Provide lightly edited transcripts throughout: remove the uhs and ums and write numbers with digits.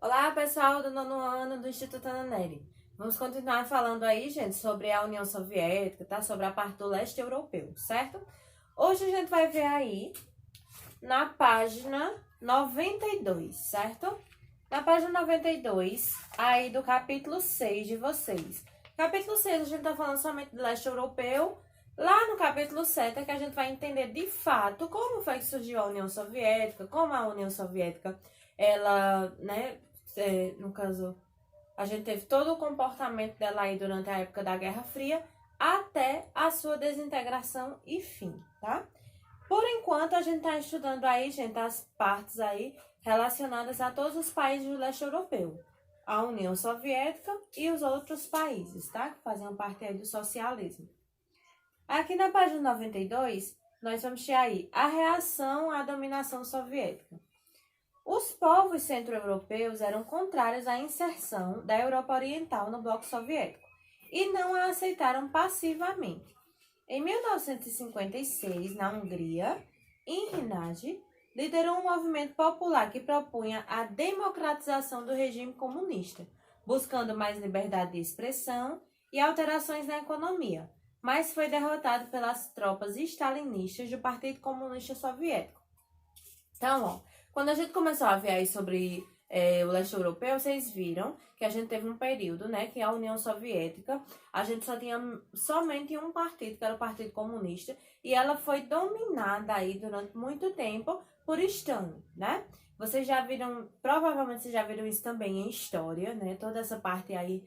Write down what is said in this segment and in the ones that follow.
Olá, pessoal do nono ano do Instituto Ana Nery. Vamos continuar falando aí, gente, sobre a União Soviética, tá? Sobre a parte do leste europeu, certo? Hoje a gente vai ver aí na página 92, certo? Na página 92, aí do capítulo 6 de vocês. Capítulo 6 a gente tá falando somente do leste europeu. Lá no capítulo 7 é que a gente vai entender de fato como foi que surgiu a União Soviética, como a União Soviética, ela, né, no caso, a gente teve todo o comportamento dela aí durante a época da Guerra Fria até a sua desintegração e fim, tá? Por enquanto, a gente tá estudando aí, gente, as partes aí relacionadas a todos os países do leste europeu, a União Soviética e os outros países, tá? Que faziam parte aí do socialismo. Aqui na página 92, nós vamos ter aí a reação à dominação soviética. Os povos centro-europeus eram contrários à inserção da Europa Oriental no bloco soviético e não a aceitaram passivamente. Em 1956, na Hungria, Inrinage liderou um movimento popular que propunha a democratização do regime comunista, buscando mais liberdade de expressão e alterações na economia, mas foi derrotado pelas tropas stalinistas do Partido Comunista Soviético. Então, quando a gente começou a ver aí sobre o leste europeu, vocês viram que a gente teve um período, né, que a União Soviética, a gente só tinha somente um partido, que era o Partido Comunista, e ela foi dominada aí durante muito tempo por Stalin, né? Vocês já viram, provavelmente vocês já viram isso também em história, né? Toda essa parte aí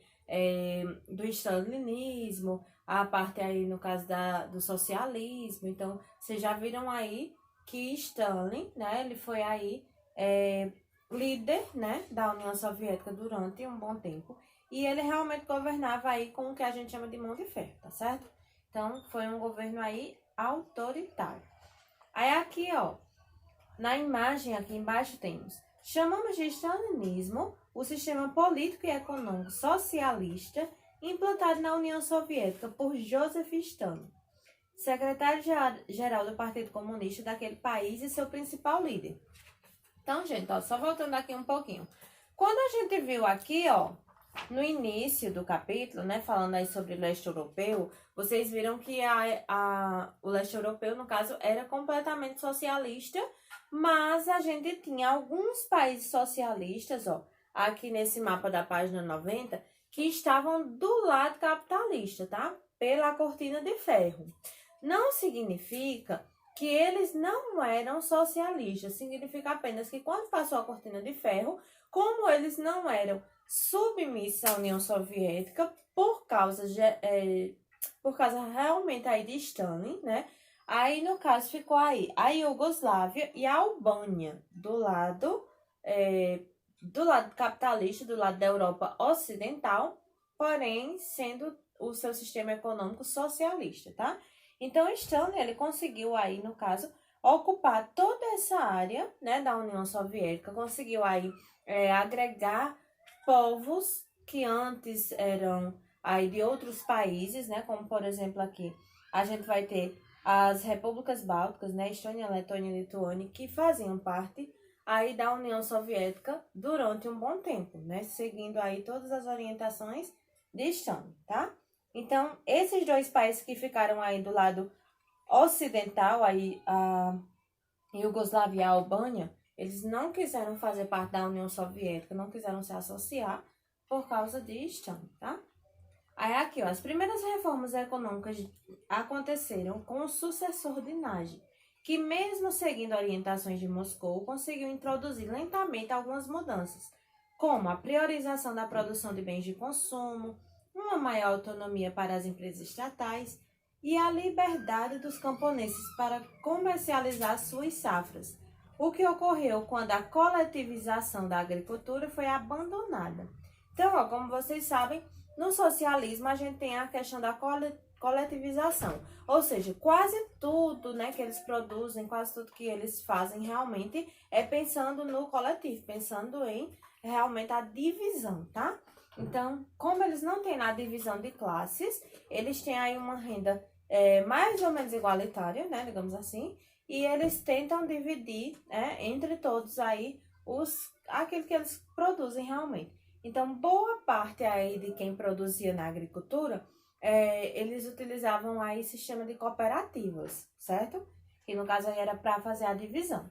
do stalinismo, a parte aí, no caso do socialismo. Então, vocês já viram aí que Stalin, né, ele foi aí líder, né, da União Soviética durante um bom tempo. E ele realmente governava aí com o que a gente chama de mão de ferro, tá certo? Então, foi um governo aí autoritário. Aí aqui, na imagem aqui embaixo temos: chamamos de stalinismo o sistema político e econômico socialista implantado na União Soviética por Joseph Stalin, secretário-geral do Partido Comunista daquele país e seu principal líder. Então, gente, só voltando aqui um pouquinho. Quando a gente viu aqui, no início do capítulo, né, falando aí sobre o leste europeu, vocês viram que o leste europeu, no caso, era completamente socialista, mas a gente tinha alguns países socialistas, aqui nesse mapa da página 90, que estavam do lado capitalista, tá? Pela cortina de ferro. Não significa que eles não eram socialistas, significa apenas que quando passou a cortina de ferro, como eles não eram submissos à União Soviética por causa realmente aí de Stalin, né? Aí, no caso, ficou aí a Iugoslávia e a Albânia do lado capitalista, do lado da Europa Ocidental, porém sendo o seu sistema econômico socialista, tá? Então, Stalin, ele conseguiu aí, no caso, ocupar toda essa área, né, da União Soviética, conseguiu aí agregar povos que antes eram aí de outros países, né, como, por exemplo, aqui, a gente vai ter as repúblicas bálticas, né, Estônia, Letônia e Lituânia, que faziam parte aí da União Soviética durante um bom tempo, né, seguindo aí todas as orientações de Stalin, tá? Então, esses dois países que ficaram aí do lado ocidental, aí a Iugoslávia e a Albânia, eles não quiseram fazer parte da União Soviética, não quiseram se associar por causa de Stalin, tá? Aí aqui, as primeiras reformas econômicas aconteceram com o sucessor de Nagy, que mesmo seguindo orientações de Moscou, conseguiu introduzir lentamente algumas mudanças, como a priorização da produção de bens de consumo, uma maior autonomia para as empresas estatais e a liberdade dos camponeses para comercializar suas safras, o que ocorreu quando a coletivização da agricultura foi abandonada. Então, como vocês sabem, no socialismo a gente tem a questão da coletivização, ou seja, quase tudo, né, que eles produzem, quase tudo que eles fazem realmente é pensando no coletivo, pensando em realmente a divisão, tá? Então, como eles não têm a divisão de classes, eles têm aí uma renda mais ou menos igualitária, né, digamos assim, e eles tentam dividir entre todos aí aquilo que eles produzem realmente. Então, boa parte aí de quem produzia na agricultura, eles utilizavam aí sistema de cooperativas, certo? Que no caso aí era para fazer a divisão.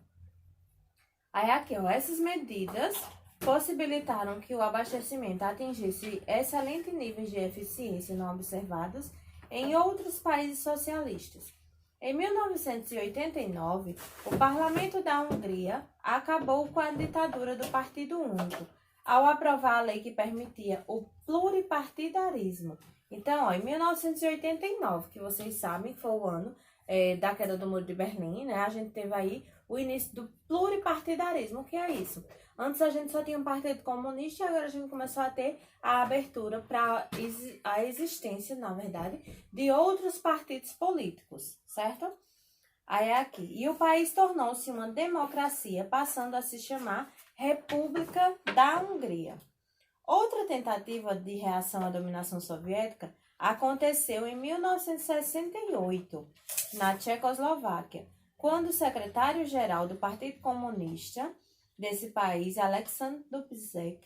Aí aqui, ó, essas medidas possibilitaram que o abastecimento atingisse excelentes níveis de eficiência não observados em outros países socialistas. Em 1989, o Parlamento da Hungria acabou com a ditadura do Partido Único, ao aprovar a lei que permitia o pluripartidarismo. Então, ó, em 1989, que vocês sabem que foi o ano da queda do Muro de Berlim, né? A gente teve aí o início do pluripartidarismo. O que é isso? Antes a gente só tinha um partido comunista e agora a gente começou a ter a abertura para a existência, na verdade, de outros partidos políticos, certo? Aí é aqui. E o país tornou-se uma democracia, passando a se chamar República da Hungria. Outra tentativa de reação à dominação soviética aconteceu em 1968, na Tchecoslováquia, quando o secretário-geral do Partido Comunista desse país, Alexander Dubček,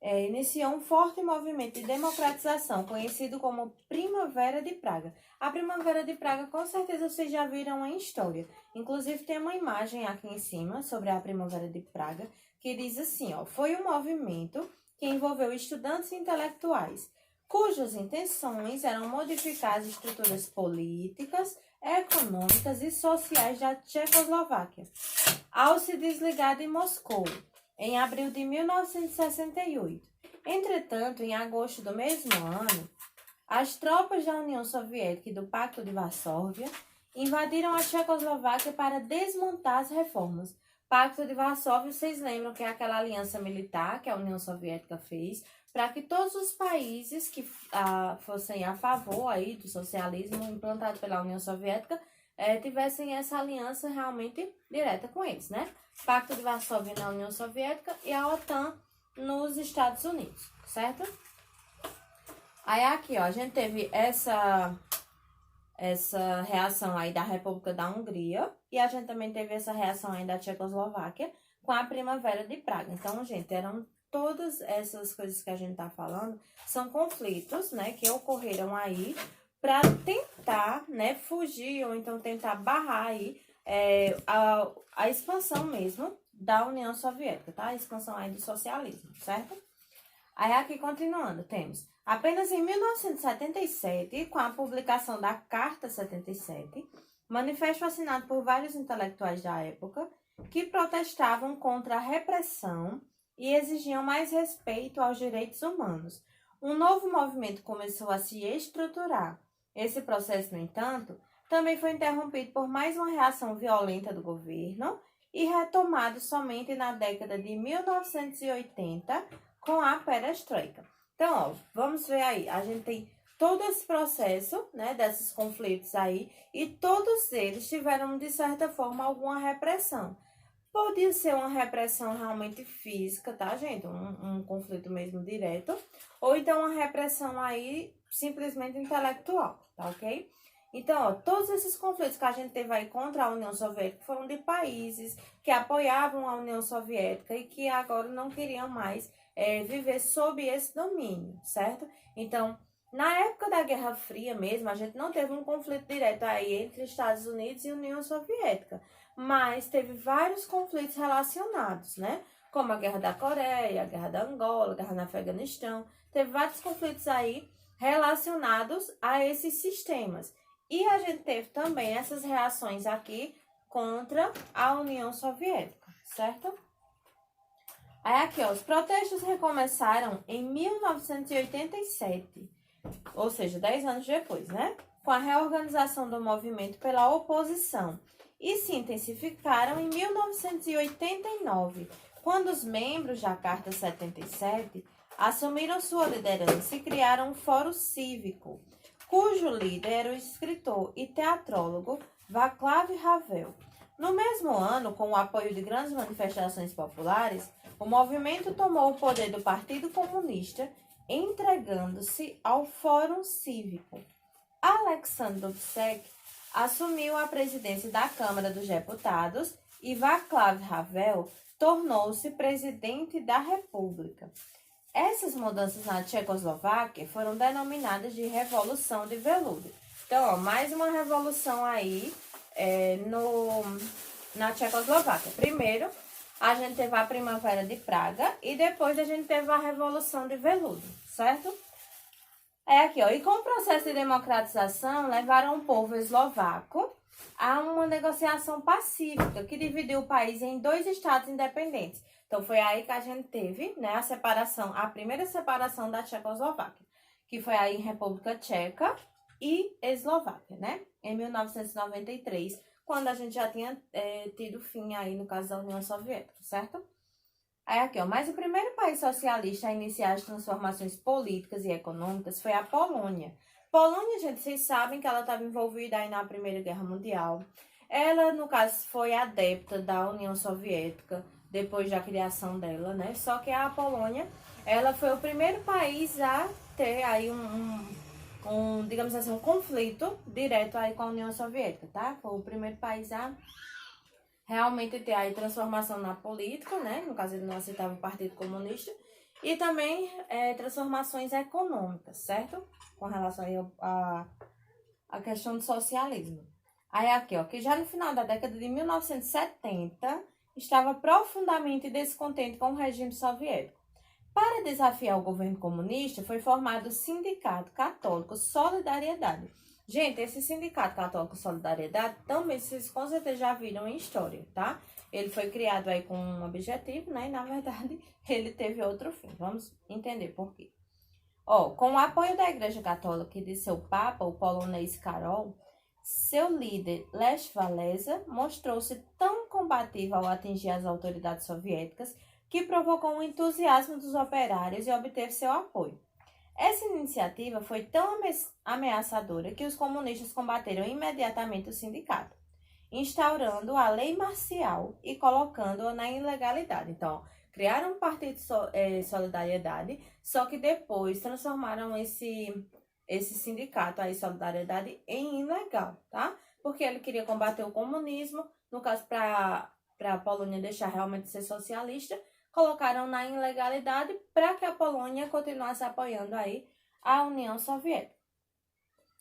iniciou um forte movimento de democratização, conhecido como Primavera de Praga. A Primavera de Praga, com certeza, vocês já viram em história. Inclusive, tem uma imagem aqui em cima sobre a Primavera de Praga, que diz assim, ó, foi um movimento que envolveu estudantes e intelectuais, cujas intenções eram modificar as estruturas políticas, econômicas e sociais da Tchecoslováquia, ao se desligar de Moscou, em abril de 1968. Entretanto, em agosto do mesmo ano, as tropas da União Soviética e do Pacto de Varsóvia invadiram a Tchecoslováquia para desmontar as reformas. Pacto de Varsóvia, vocês lembram que é aquela aliança militar que a União Soviética fez para que todos os países que fossem a favor aí do socialismo implantado pela União Soviética tivessem essa aliança realmente direta com eles, né? Pacto de Varsóvia na União Soviética e a OTAN nos Estados Unidos, certo? Aí aqui, ó, a gente teve essa reação aí da República da Hungria e a gente também teve essa reação aí da Tchecoslováquia com a Primavera de Praga. Então, gente, eram todas essas coisas que a gente tá falando, são conflitos, né, que ocorreram aí para tentar, né, fugir ou então tentar barrar aí a expansão mesmo da União Soviética, tá? A expansão aí do socialismo, certo? Aí aqui, continuando, temos apenas em 1977, com a publicação da Carta 77, manifesto assinado por vários intelectuais da época, que protestavam contra a repressão e exigiam mais respeito aos direitos humanos. Um novo movimento começou a se estruturar. Esse processo, no entanto, também foi interrompido por mais uma reação violenta do governo e retomado somente na década de 1980 com a perestroika. Então, ó, vamos ver aí, a gente tem todo esse processo, né, desses conflitos aí, e todos eles tiveram, de certa forma, alguma repressão. Podia ser uma repressão realmente física, tá, gente? Um conflito mesmo direto. Ou então uma repressão aí simplesmente intelectual, tá ok? Então, ó, todos esses conflitos que a gente teve aí contra a União Soviética foram de países que apoiavam a União Soviética e que agora não queriam mais viver sob esse domínio, certo? Então, na época da Guerra Fria mesmo, a gente não teve um conflito direto aí entre Estados Unidos e União Soviética, mas teve vários conflitos relacionados, né? Como a Guerra da Coreia, a Guerra da Angola, a Guerra no Afeganistão. Teve vários conflitos aí relacionados a esses sistemas. E a gente teve também essas reações aqui contra a União Soviética, certo? Aí aqui, ó, os protestos recomeçaram em 1987, ou seja, 10 anos depois, né? Com a reorganização do movimento pela oposição. E se intensificaram em 1989, quando os membros da Carta 77 assumiram sua liderança e criaram um fórum cívico, cujo líder era o escritor e teatrólogo Václav Havel. No mesmo ano, com o apoio de grandes manifestações populares, o movimento tomou o poder do Partido Comunista, entregando-se ao Fórum Cívico. Alexander Dubček assumiu a presidência da Câmara dos Deputados e Václav Havel tornou-se presidente da República. Essas mudanças na Tchecoslováquia foram denominadas de Revolução de Veludo. Então, ó, mais uma revolução aí na Tchecoslováquia. Primeiro, a gente teve a Primavera de Praga e depois a gente teve a Revolução de Veludo, certo? Aqui, ó. E com o processo de democratização, levaram o povo eslovaco a uma negociação pacífica que dividiu o país em 2 estados independentes. Então, foi aí que a gente teve, né, a primeira separação da Tchecoslováquia, que foi aí em República Tcheca e Eslováquia, né? Em 1993, quando a gente já tinha tido fim aí, no caso da União Soviética, certo? Aí aqui, ó, mas o primeiro país socialista a iniciar as transformações políticas e econômicas foi a Polônia. Polônia, gente, vocês sabem que ela estava envolvida aí na Primeira Guerra Mundial. Ela, no caso, foi adepta da União Soviética, depois da criação dela, né? Só que a Polônia, ela foi o primeiro país a ter aí digamos assim, um conflito direto aí com a União Soviética, tá? Foi o primeiro país a realmente ter aí transformação na política, né? No caso, ele não aceitava o Partido Comunista. E também transformações econômicas, certo? Com relação aí à questão do socialismo. Aí aqui, ó, que já no final da década de 1970, estava profundamente descontente com o regime soviético. Para desafiar o governo comunista, foi formado o Sindicato Católico Solidariedade. Gente, esse Sindicato Católico Solidariedade também vocês com certeza já viram em história, tá? Ele foi criado aí com um objetivo, né? E na verdade ele teve outro fim. Vamos entender por quê. Ó, com o apoio da Igreja Católica e de seu Papa, o polonês Karol, seu líder Lech Walesa mostrou-se tão combativo ao atingir as autoridades soviéticas que provocou um entusiasmo dos operários e obteve seu apoio. Essa iniciativa foi tão ameaçadora que os comunistas combateram imediatamente o sindicato, instaurando a lei marcial e colocando-o na ilegalidade. Então, criaram um partido Solidariedade, só que depois transformaram esse sindicato aí, Solidariedade, em ilegal, tá? Porque ele queria combater o comunismo, no caso, para a Polônia deixar realmente ser socialista, colocaram na ilegalidade para que a Polônia continuasse apoiando aí a União Soviética.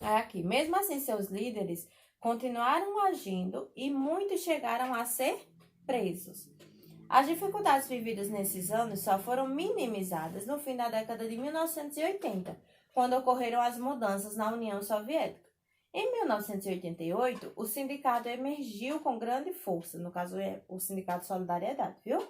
Aqui, mesmo assim, seus líderes continuaram agindo e muitos chegaram a ser presos. As dificuldades vividas nesses anos só foram minimizadas no fim da década de 1980, quando ocorreram as mudanças na União Soviética. Em 1988, o sindicato emergiu com grande força, no caso é o Sindicato Solidariedade, viu?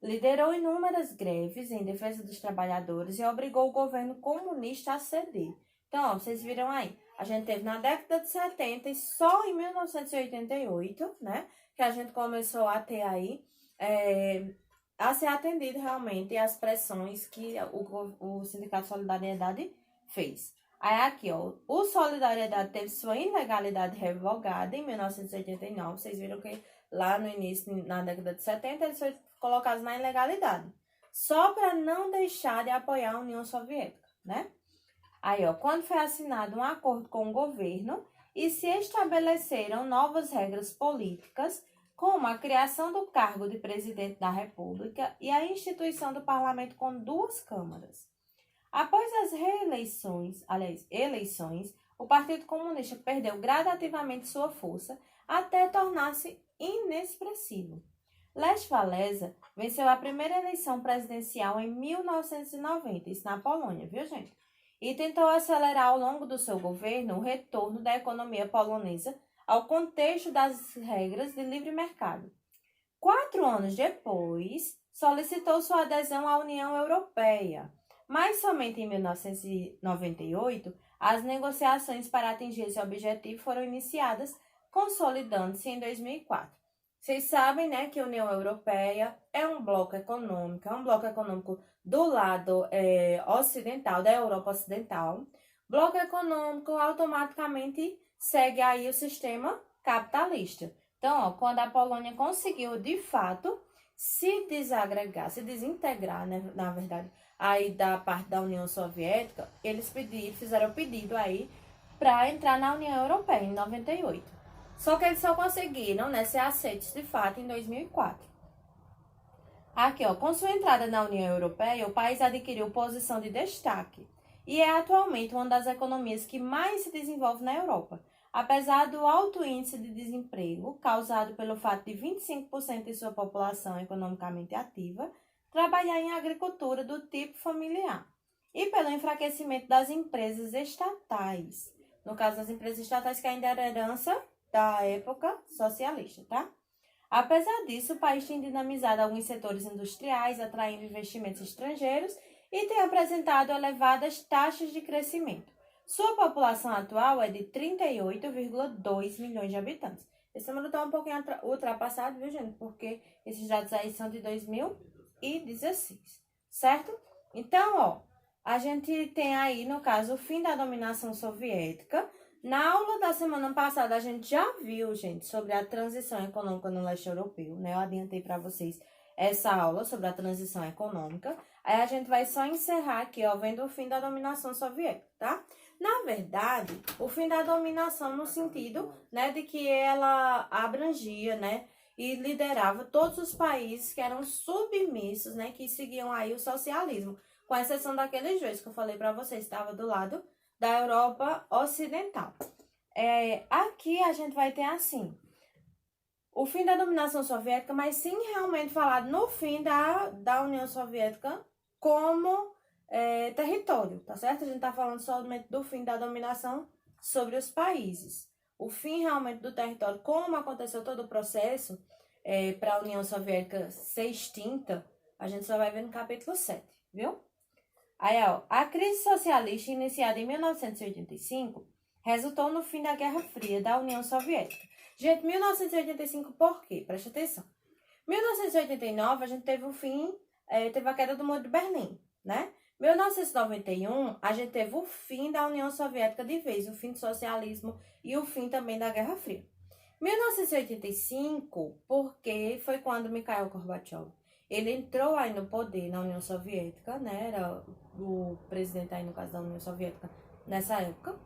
Liderou inúmeras greves em defesa dos trabalhadores e obrigou o governo comunista a ceder. Então, ó, vocês viram aí, a gente teve na década de 70 e só em 1988, né, que a gente começou a ter aí, a ser atendido realmente às pressões que o Sindicato Solidariedade fez. Aí aqui, ó, o Solidariedade teve sua ilegalidade revogada em 1989, vocês viram que lá no início, na década de 70, eles foram colocados na ilegalidade, só para não deixar de apoiar a União Soviética, né? Aí, ó, quando foi assinado um acordo com o governo e se estabeleceram novas regras políticas, como a criação do cargo de presidente da República e a instituição do parlamento com 2 câmaras. Após as eleições, o Partido Comunista perdeu gradativamente sua força até tornar-se inexpressivo. Lech Walesa venceu a primeira eleição presidencial em 1990, isso na Polônia, viu, gente? E tentou acelerar ao longo do seu governo o retorno da economia polonesa ao contexto das regras de livre mercado. 4 anos depois, solicitou sua adesão à União Europeia, mas somente em 1998, as negociações para atingir esse objetivo foram iniciadas, consolidando-se em 2004. Vocês sabem, né, que a União Europeia é um bloco econômico do lado ocidental, da Europa Ocidental. Bloco econômico automaticamente segue aí o sistema capitalista. Então, ó, quando a Polônia conseguiu, de fato, se desintegrar, né, na verdade, aí da parte da União Soviética, eles fizeram o pedido aí para entrar na União Europeia em 98. Só que eles só conseguiram, né, ser aceitos de fato em 2004. Aqui, ó, com sua entrada na União Europeia, o país adquiriu posição de destaque e é atualmente uma das economias que mais se desenvolve na Europa. Apesar do alto índice de desemprego, causado pelo fato de 25% de sua população economicamente ativa trabalhar em agricultura do tipo familiar, e pelo enfraquecimento das empresas estatais. No caso das empresas estatais, que ainda era herança da época socialista, tá? Apesar disso, o país tem dinamizado alguns setores industriais, atraindo investimentos estrangeiros e tem apresentado elevadas taxas de crescimento. Sua população atual é de 38,2 milhões de habitantes. Esse número está um pouquinho ultrapassado, viu, gente? Porque esses dados aí são de 2016, certo? Então, ó, a gente tem aí, no caso, o fim da dominação soviética. Na aula da semana passada, a gente já viu, gente, sobre a transição econômica no leste europeu, né? Eu adiantei para vocês essa aula sobre a transição econômica. Aí a gente vai só encerrar aqui, ó, vendo o fim da dominação soviética, tá? Na verdade, o fim da dominação no sentido, né, de que ela abrangia, né, e liderava todos os países que eram submissos, né, que seguiam aí o socialismo, com exceção daqueles dois que eu falei para vocês, estava do lado da Europa Ocidental. Aqui a gente vai ter assim, o fim da dominação soviética, mas sim realmente falado no fim da União Soviética como território, tá certo? A gente tá falando somente do fim da dominação sobre os países. O fim realmente do território, como aconteceu todo o processo para a União Soviética ser extinta, a gente só vai ver no capítulo 7, viu? Aí, ó, a crise socialista iniciada em 1985 resultou no fim da Guerra Fria da União Soviética. Gente, 1985 por quê? Presta atenção. 1989 a gente teve o fim, teve a queda do Muro de Berlim, né? 1991 a gente teve o fim da União Soviética de vez, o fim do socialismo e o fim também da Guerra Fria. 1985, porque foi quando Mikhail Gorbachev ele entrou aí no poder na União Soviética, né? Era o presidente aí, no caso da União Soviética, nessa época.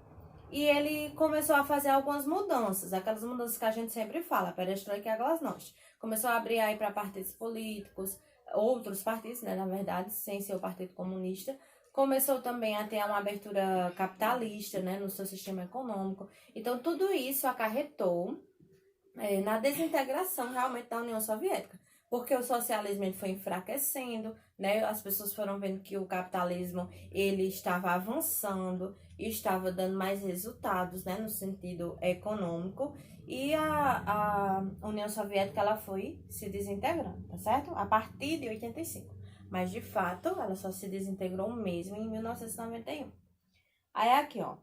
E ele começou a fazer algumas mudanças, aquelas mudanças que a gente sempre fala, perestroika e a glasnost. Começou a abrir aí para partidos políticos, outros partidos, né? Na verdade, sem ser o Partido Comunista. Começou também a ter uma abertura capitalista, né? No seu sistema econômico. Então, tudo isso acarretou na desintegração realmente da União Soviética. Porque o socialismo ele foi enfraquecendo, né? As pessoas foram vendo que o capitalismo ele estava avançando e estava dando mais resultados, né? No sentido econômico. E a União Soviética ela foi se desintegrando, tá certo? A partir de 85. Mas, de fato, ela só se desintegrou mesmo em 1991. Aí, aqui, ó.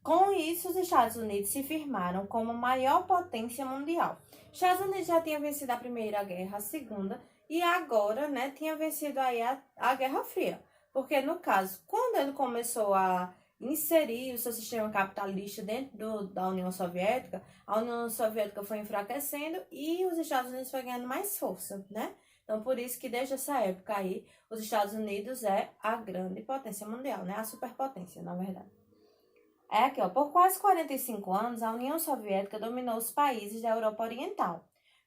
Com isso, os Estados Unidos se firmaram como maior potência mundial. Os Estados Unidos já tinha vencido a Primeira Guerra, a Segunda, e agora, né, tinha vencido aí a Guerra Fria. Porque, no caso, quando ele começou a inserir o seu sistema capitalista dentro da União Soviética, a União Soviética foi enfraquecendo e os Estados Unidos foi ganhando mais força, né? Então, por isso que desde essa época aí, os Estados Unidos é a grande potência mundial, né? A superpotência, na verdade. Aqui, ó, por quase 45 anos, a União Soviética dominou os países da Europa Oriental,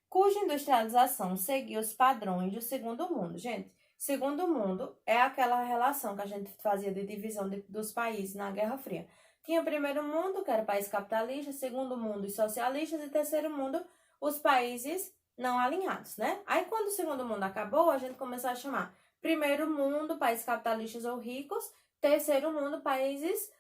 cuja industrialização seguiu os padrões do Segundo Mundo. Gente, Segundo Mundo é aquela relação que a gente fazia de divisão dos países na Guerra Fria. Tinha o Primeiro Mundo, que era país capitalista, Segundo Mundo, os socialistas, e Terceiro Mundo, os países não alinhados, né? Aí, quando o Segundo Mundo acabou, a gente começou a chamar Primeiro Mundo, países capitalistas ou ricos, Terceiro Mundo, países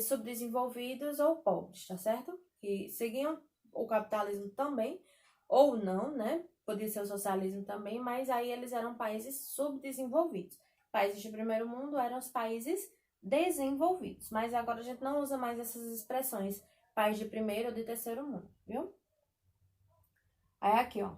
subdesenvolvidos ou pobres, tá certo? Que seguiam o capitalismo também, ou não, né? Podia ser o socialismo também, mas aí eles eram países subdesenvolvidos. Países de primeiro mundo eram os países desenvolvidos, mas agora a gente não usa mais essas expressões, país de primeiro ou de terceiro mundo, viu? Aí aqui, ó.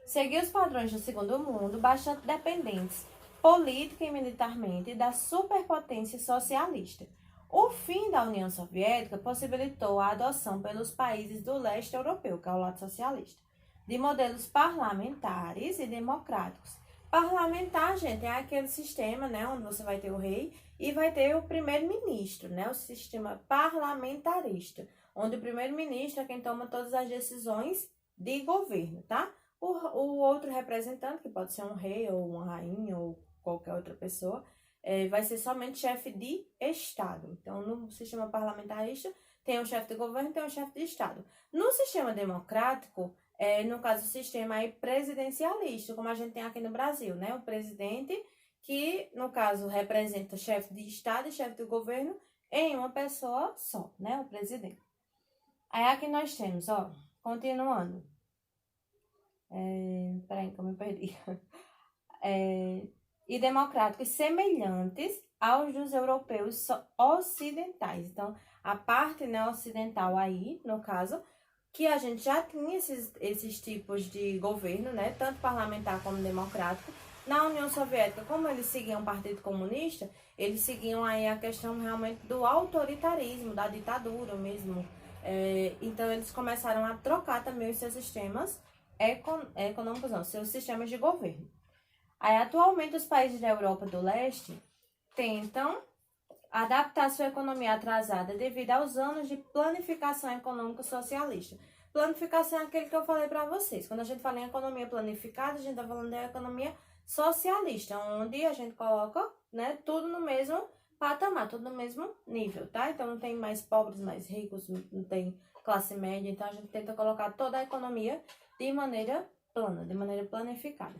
Seguir os padrões do segundo mundo, bastante dependentes, política e militarmente, da superpotência socialista. O fim da União Soviética possibilitou a adoção pelos países do leste europeu, que é o lado socialista, de modelos parlamentares e democráticos. Parlamentar, gente, é aquele sistema, né, onde você vai ter o rei e vai ter o primeiro-ministro, né, o sistema parlamentarista, onde o primeiro-ministro é quem toma todas as decisões de governo, tá? O outro representante, que pode ser um rei ou uma rainha ou qualquer outra pessoa, vai ser somente chefe de Estado. Então, no sistema parlamentarista, tem o chefe de governo e tem o chefe de Estado. No sistema democrático, no caso, o sistema aí presidencialista, como a gente tem aqui no Brasil, né? O presidente, que, no caso, representa o chefe de Estado e chefe de governo em uma pessoa só, né? O presidente. Aí aqui nós temos, ó, continuando. Peraí que eu me perdi. E democráticos semelhantes aos dos europeus ocidentais. Então, a parte, né, ocidental aí, no caso, que a gente já tinha esses tipos de governo, né, tanto parlamentar como democrático. Na União Soviética, como eles seguiam o Partido Comunista, eles seguiam aí a questão realmente do autoritarismo, da ditadura mesmo. Então, eles começaram a trocar também os seus sistemas econômicos, não, seus sistemas de governo. Aí, atualmente, os países da Europa do Leste tentam adaptar sua economia atrasada devido aos anos de planificação econômica socialista. Planificação é aquele que eu falei para vocês. Quando a gente fala em economia planificada, a gente está falando da economia socialista, onde a gente coloca, né, tudo no mesmo patamar, tudo no mesmo nível, tá? Então, não tem mais pobres, mais ricos, não tem classe média. Então, a gente tenta colocar toda a economia de maneira plana, de maneira planificada.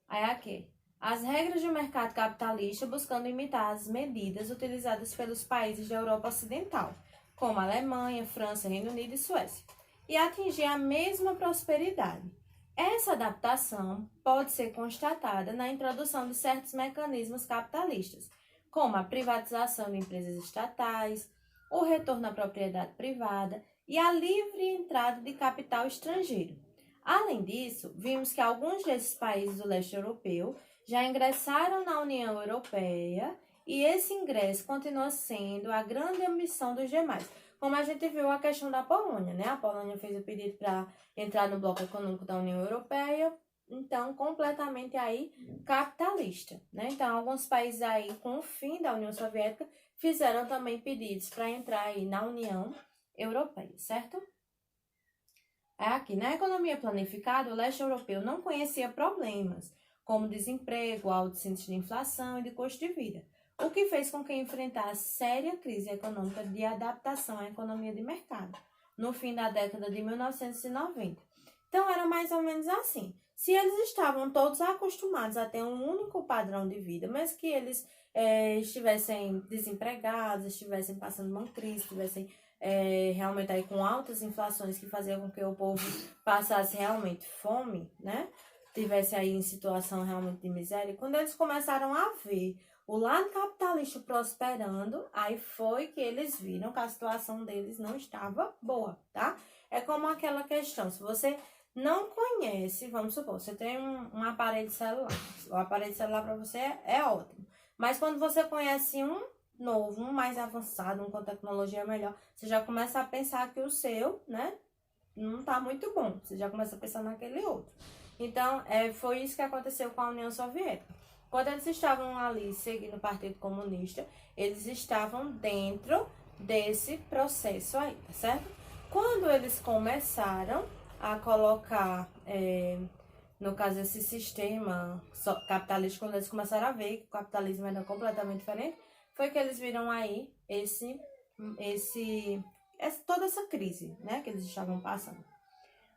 Aí aqui, as regras de mercado capitalista buscando imitar as medidas utilizadas pelos países da Europa Ocidental, como Alemanha, França, Reino Unido e Suécia, e atingir a mesma prosperidade. Essa adaptação pode ser constatada na introdução de certos mecanismos capitalistas, como a privatização de empresas estatais, o retorno à propriedade privada e a livre entrada de capital estrangeiro. Além disso, vimos que alguns desses países do leste europeu já ingressaram na União Europeia e esse ingresso continua sendo a grande ambição dos demais. Como a gente viu a questão da Polônia, né? A Polônia fez o pedido para entrar no bloco econômico da União Europeia, então completamente aí capitalista, né? Então, alguns países aí com o fim da União Soviética fizeram também pedidos para entrar aí na União Europeia, certo? Aqui, na economia planificada, o leste europeu não conhecia problemas, como desemprego, altos índices de inflação e de custo de vida, o que fez com que enfrentasse séria crise econômica de adaptação à economia de mercado, no fim da década de 1990. Então, era mais ou menos assim. Se eles estavam todos acostumados a ter um único padrão de vida, mas que eles estivessem desempregados, estivessem passando uma crise, estivessem realmente aí com altas inflações que faziam com que o povo passasse realmente fome, né? Tivesse aí em situação realmente de miséria. Quando eles começaram a ver o lado capitalista prosperando, aí foi que eles viram que a situação deles não estava boa, tá? É como aquela questão, se você não conhece, vamos supor, você tem um aparelho celular, o aparelho celular para você é ótimo, mas quando você conhece um novo, um mais avançado, um com tecnologia melhor, você já começa a pensar que o seu, né, não tá muito bom. Você já começa a pensar naquele outro. Então, foi isso que aconteceu com a União Soviética. Quando eles estavam ali seguindo o Partido Comunista, eles estavam dentro desse processo aí, tá certo? Quando eles começaram a colocar, no caso, esse sistema capitalista, quando eles começaram a ver que o capitalismo era completamente diferente, foi que eles viram aí toda essa crise, né, que eles estavam passando.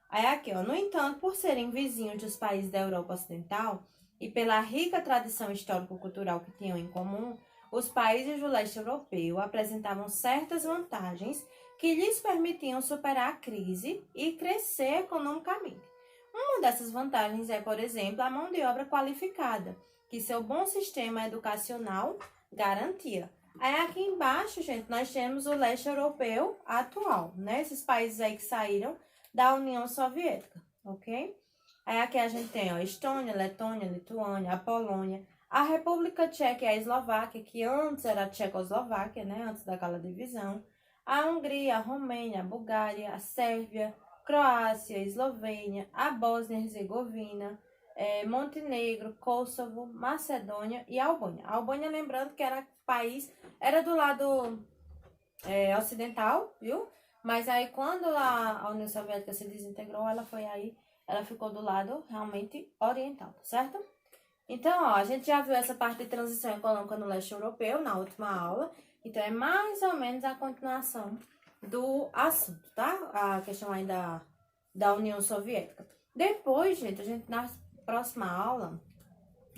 Aí aqui, ó, no entanto, por serem vizinhos dos países da Europa Ocidental e pela rica tradição histórico-cultural que tinham em comum, os países do leste europeu apresentavam certas vantagens que lhes permitiam superar a crise e crescer economicamente. Uma dessas vantagens é, por exemplo, a mão de obra qualificada, que seu bom sistema educacional garantia. Aí aqui embaixo, gente, nós temos o leste europeu atual, né? Esses países aí que saíram da União Soviética, ok? Aí aqui a gente tem, ó, Estônia, Letônia, Lituânia, a Polônia, a República Tcheca e a Eslováquia, que antes era a Tchecoslováquia, né? Antes daquela divisão. A Hungria, a Romênia, a Bulgária, a Sérvia, Croácia, a Eslovênia, a Bósnia e Herzegovina, Montenegro, Kosovo, Macedônia e Albânia. A Albânia, lembrando que era do lado ocidental, viu? Mas aí quando a União Soviética se desintegrou, ela ficou do lado realmente oriental, certo? Então, ó, a gente já viu essa parte de transição econômica no leste europeu na última aula. Então, é mais ou menos a continuação do assunto, tá? A questão aí da União Soviética. Depois, gente, na próxima aula,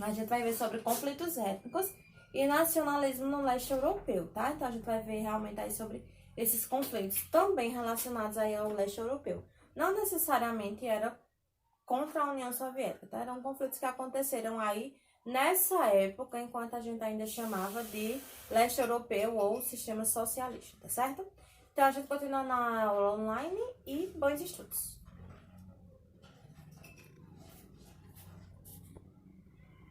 a gente vai ver sobre conflitos étnicos e nacionalismo no leste europeu, tá? Então, a gente vai ver realmente aí sobre esses conflitos também relacionados aí ao leste europeu. Não necessariamente era contra a União Soviética, tá? Eram conflitos que aconteceram aí nessa época, enquanto a gente ainda chamava de leste europeu ou sistema socialista, tá certo? Então, a gente continua na aula online e bons estudos!